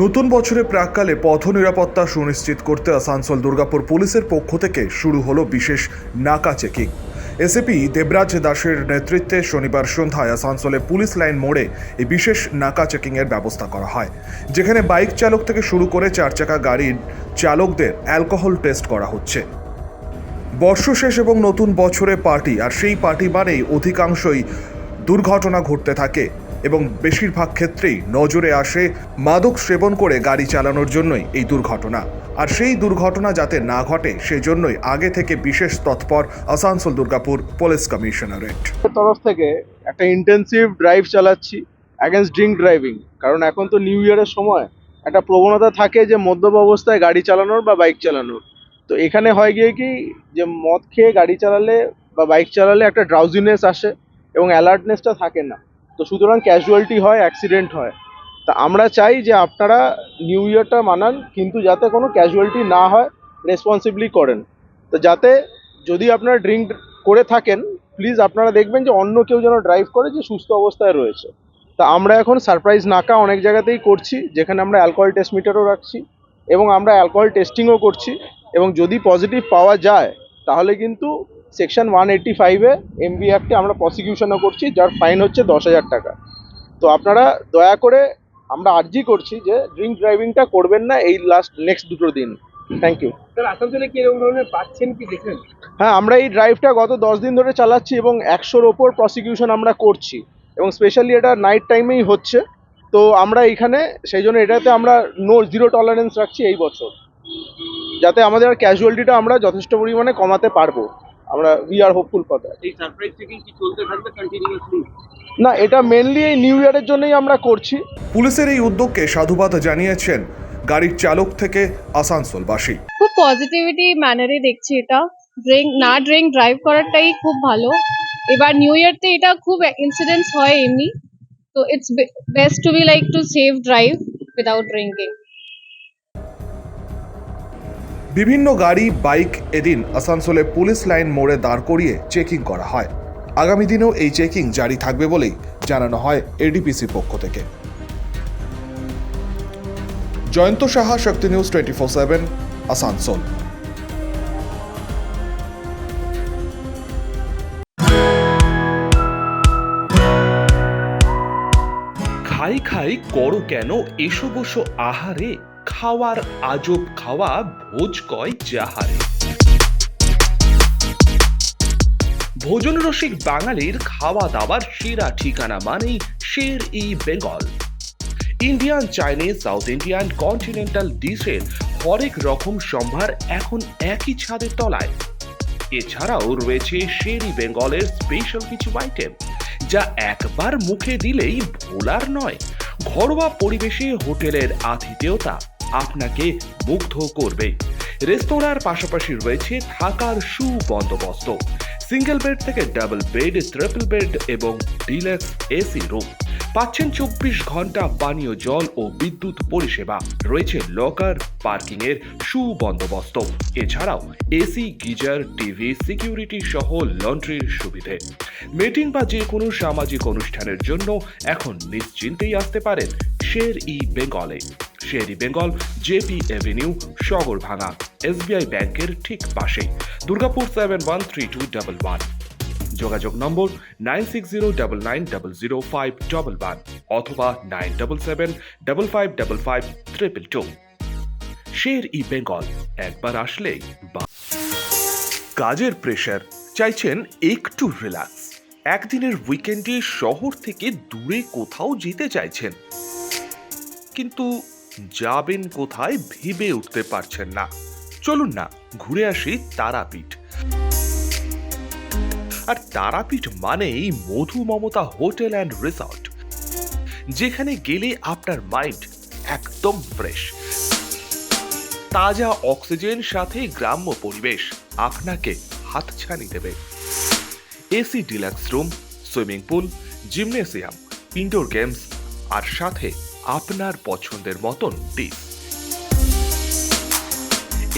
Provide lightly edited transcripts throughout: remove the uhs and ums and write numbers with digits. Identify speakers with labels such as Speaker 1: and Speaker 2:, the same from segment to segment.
Speaker 1: নতুন বছরের প্রাক্কালে পথ নিরাপত্তা সুনিশ্চিত করতে আসানসোল দুর্গাপুর পুলিশের পক্ষ থেকে শুরু হলো বিশেষ নাকা চেকিং। এসিপি দেবরাজ দাসের নেতৃত্বে শনিবার সন্ধ্যায় আসানসোলে পুলিশ লাইন মোড়ে এই বিশেষ নাকা চেকিংয়ের ব্যবস্থা করা হয়, যেখানে বাইক চালক থেকে শুরু করে চার চাকা গাড়ির চালকদের অ্যালকোহল টেস্ট করা হচ্ছে। বর্ষ শেষ এবং নতুন বছরে পার্টি, আর সেই পার্টি মানেই অধিকাংশই দুর্ঘটনা ঘটতে থাকে এবং বেশিরভাগ ক্ষেত্রেই নজরে আসে মাদক সেবন করে গাড়ি চালানোর জন্যই এই দুর্ঘটনা। আর সেই দুর্ঘটনা যাতে না ঘটে সেজন্যই আগে থেকে বিশেষ তৎপর আসানসোল দুর্গাপুর পুলিশ কমিশনারেট
Speaker 2: তরফ থেকে একটা ইন্টেন্সিভ ড্রাইভ চালাচ্ছি অ্যাগেন্স্ট ড্রিঙ্ক ড্রাইভিং। কারণ এখন তো নিউ ইয়ারের সময় একটা প্রবণতা থাকে যে মদ্যপ অবস্থায় গাড়ি চালানোর বা বাইক চালানোর। তো এখানে হয় গিয়ে কি যে মদ খেয়ে গাড়ি চালালে বা বাইক চালালে একটা ড্রাউজিনেস আসে এবং অ্যালার্টনেসটা থাকে না। তো সুতরাং ক্যাজুয়ালিটি হয়, অ্যাক্সিডেন্ট হয়। তা আমরা চাই যে আপনারা নিউ ইয়ারটা মানান, কিন্তু যাতে কোনো ক্যাজুয়ালিটি না হয়, রেসপন্সিবলি করেন। তো যাতে যদি আপনারা ড্রিঙ্ক করে থাকেন, প্লিজ আপনারা দেখবেন যে অন্য কেউ যেন ড্রাইভ করে যে সুস্থ অবস্থায় রয়েছে। তা আমরা এখন সারপ্রাইজ নাকা অনেক জায়গাতেই করছি, যেখানে আমরা অ্যালকোহল টেস্ট মিটারও রাখছি এবং আমরা অ্যালকোহল টেস্টিংও করছি। এবং যদি পজিটিভ পাওয়া যায় তাহলে কিন্তু সেকশন 185-এ এমবি অ্যাক্টে আমরা প্রসিকিউশনও করছি, যার ফাইন হচ্ছে 10,000 টাকা। তো আপনারা দয়া করে, আমরা আর্জি করছি যে ড্রিঙ্ক ড্রাইভিংটা করবেন না এই নেক্সট দুটো দিন। Thank you.
Speaker 3: স্যার, আসানসোলে কি এরকম ধরনের পাচ্ছেন কি দেখলেন?
Speaker 2: হ্যাঁ, আমরা এই ড্রাইভটা গত 10 দিন ধরে চালাচ্ছি এবং 100-র ওপর প্রসিকিউশন আমরা করছি এবং স্পেশালি এটা নাইট টাইমেই হচ্ছে। তো আমরা এখানে সেই জন্য এটাতে আমরা জিরো টলারেন্স রাখছি এই বছর, যাতে আমাদের ক্যাজুয়ালিটিটা আমরা যথেষ্ট পরিমাণে কমাতে পারবো। আমরা we are hopeful for that.
Speaker 3: এই সারপ্রাইজ চেকিং কি চলতে থাকবে কন্টিনিউয়াসলি?
Speaker 2: না, এটা মেনলি এই নিউ ইয়ারের জন্যই আমরা করছি।
Speaker 1: পুলিশের এই উদ্যোগকে সাধুবাদ জানিয়েছেন গাড়ির চালক থেকে আসানসোলবাসী।
Speaker 4: খুব পজিটিভিটি ম্যানারে দেখছি এটা। ড্রিঙ্ক ড্রাইভ করাটাই খুব ভালো। এবার নিউ ইয়ারতে এটা খুব ইনসিডেন্টস হয় এমনি, তো it's best to be like to save drive without drinking.
Speaker 1: বিভিন্ন গাড়ি, বাইক এদিন আসানসোলে পুলিশ লাইন মোড়ে দাঁড় করিয়ে চেকিং করা হয়। আগামী দিনেও এই চেকিং জারি থাকবে বলেই জানানো হয় এডিপিসির পক্ষ থেকে। জয়ন্ত সাহা, শক্তি নিউজ 24/7, আসানসোল।
Speaker 5: খাই খাই করো কেন এসো বসো আহারে, খাওয়ার আজব খাওয়া ভোজ কয় যাহারে। ভোজন রসিক বাঙালির খাওয়া দাওয়ার সেরা ঠিকানা মানেই Sher e Bengal. Indian, Chinese, South Indian, continental ডিশের হরেক রকম সম্ভার এখন একই ছাদের তলায়। এছাড়াও রয়েছে শের ই বেঙ্গলের স্পেশাল কিছু আইটেম যা একবার মুখে দিলেই ভোলার নয়। ঘরোয়া পরিবেশে হোটেলের আতিথেয়তা আপনাকে মুগ্ধ করবে। রেস্তোরাঁর পাশাপাশি রয়েছে থাকার সুবন্দোবস্ত। সিঙ্গেল বেড থেকে ডাবল বেড, ট্রিপল বেড এবং ডিলাক্স এসি রুম। পাচ্ছেন 24 ঘন্টা পানীয় জল ও বিদ্যুৎ পরিষেবা। রয়েছে লকার, পার্কিং এর সুবন্দোবস্ত। এছাড়াও এসি, গিজার, টিভি, সিকিউরিটি সহ লন্ড্রির সুবিধে। মিটিং বা যে কোনো সামাজিক অনুষ্ঠানের জন্য এখন নিশ্চিন্তেই আসতে পারেন শের ই বেঙ্গলে। Sher e Bengal, JP avenue, Sagarbhanga, SBI ব্যাংকের ঠিক পাশেই, দুর্গাপুর 713211। যোগাযোগ নম্বর 9609900511 অথবা 9775555222। শের ই বেঙ্গল, একবার আসলেই কাজের প্রেশার, চাইছেন একটু রিল্যাক্স, একদিনের উইকেন্ডে শহর থেকে দূরে কোথাও যেতে চাইছেন, কিন্তু যাবেন কোথায় ভেবে উঠতে পারছেন না। চলুন না ঘুরে আসি তারাপীঠ। আর তারাপীঠ মানেই মধু মমতা হোটেল অ্যান্ড রিসর্ট, যেখানে গেলে আপনার মাইন্ড একদম ফ্রেশ। তাজা অক্সিজেন সাথে গ্রাম্য পরিবেশ আপনাকে হাতছানি দেবে। AC deluxe room, swimming pool, gymnasium, indoor games, আর সাথে আপনার পছন্দের মতন ডিশ।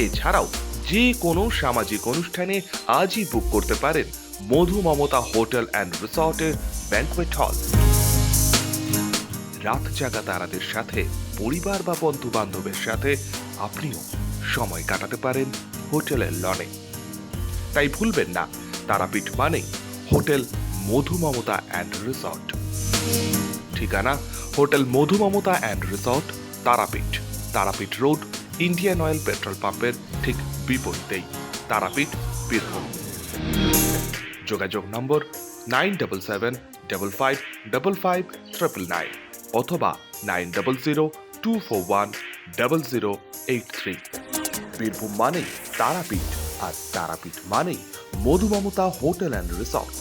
Speaker 5: এছাড়াও যে কোনো সামাজিক অনুষ্ঠানে আজই বুক করতে পারেন মধু মমতা হোটেল অ্যান্ড রিসর্টের ব্যাংকুয়েট হল। রাত জাগা তারাদের সাথে পরিবার বা বন্ধু বান্ধবের সাথে আপনিও সময় কাটাতে পারেন হোটেলের লনে। তাই ভুলবেন না, তারাপীঠ মানে হোটেল মধুমমতা অ্যান্ড রিসর্ট। ঠিকানা hotel Madhumamata and resort, Tarapith, Tarapith road, Indian oil petrol পাম্পের ঠিক বিপরীতেই, তারাপীঠ, বীরভূম। যোগাযোগ নম্বর 9775555599 অথবা 9002410083। বীরভূম মানেই তারাপীঠ, আর তারাপীঠ মানেই মধুমমতা হোটেল অ্যান্ড রিসর্ট।